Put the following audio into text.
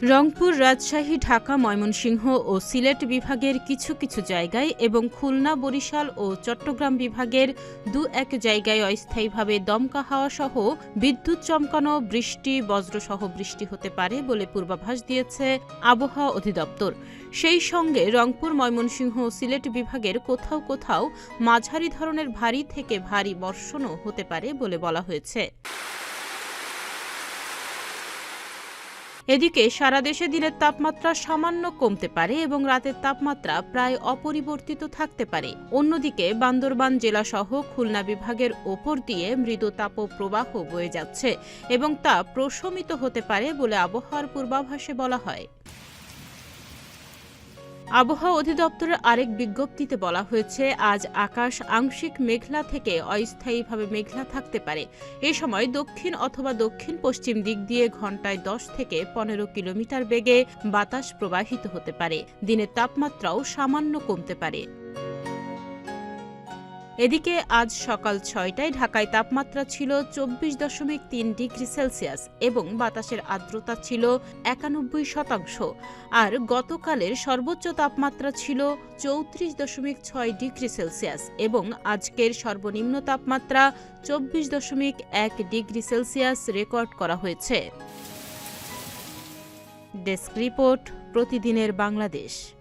রংপুর, রাজশাহী, ঢাকা, ময়মনসিংহ ও সিলেট বিভাগের কিছু কিছু জায়গায় এবং খুলনা, বরিশাল ও চট্টগ্রাম বিভাগের দু-এক জায়গায় অস্থায়ীভাবে দমকা হাওয়া সহ বিদ্যুৎ চমকানো, বৃষ্টি, বজ্রসহ বৃষ্টি হতে পারে বলে পূর্বাভাস দিয়েছে আবহাওয়া অধিদপ্তর। সেই সঙ্গে রংপুর, ময়মনসিংহ ও সিলেট বিভাগের কোথাও কোথাও মাঝারি ধরনের ভারী থেকে ভারী বর্ষণও হতে পারে বলে বলা হয়েছে। এদিকে সারা দেশে দিনের তাপমাত্রা সামান্য কমতে পারে এবং রাতের তাপমাত্রা প্রায় অপরিবর্তিত থাকতে পারে। অন্যদিকে বান্দরবান জেলাসহ খুলনা বিভাগের ওপর দিয়ে মৃদু তাপপ্রবাহ বয়ে যাচ্ছে এবং তা প্রশমিত হতে পারে বলে আবহাওয়ার পূর্বাভাসে বলা হয়। আবহাওয়া অধিদপ্তরের আরেক বিজ্ঞপ্তিতে বলা হয়েছে, আজ আকাশ আংশিক মেঘলা থেকে অস্থায়ীভাবে মেঘলা থাকতে পারে। এ সময় দক্ষিণ অথবা দক্ষিণ পশ্চিম দিক দিয়ে ঘন্টায় 10 থেকে 15 কিলোমিটার বেগে বাতাস প্রবাহিত হতে পারে। দিনের তাপমাত্রাও সামান্য কমতে পারে। এদিকে আজ সকাল 6টায় ঢাকায় তাপমাত্রা ছিল 24.3 ডিগ্রি সেলসিয়াস এবং বাতাসের আর্দ্রতা ছিল 91%। আর গতকালের সর্বোচ্চ তাপমাত্রা ছিল 34.6 ডিগ্রি সেলসিয়াস এবং আজকের সর্বনিম্ন তাপমাত্রা 24.1 ডিগ্রি সেলসিয়াস রেকর্ড করা হয়েছে। ডেস্ক রিপোর্ট, প্রতিদিনের বাংলাদেশ।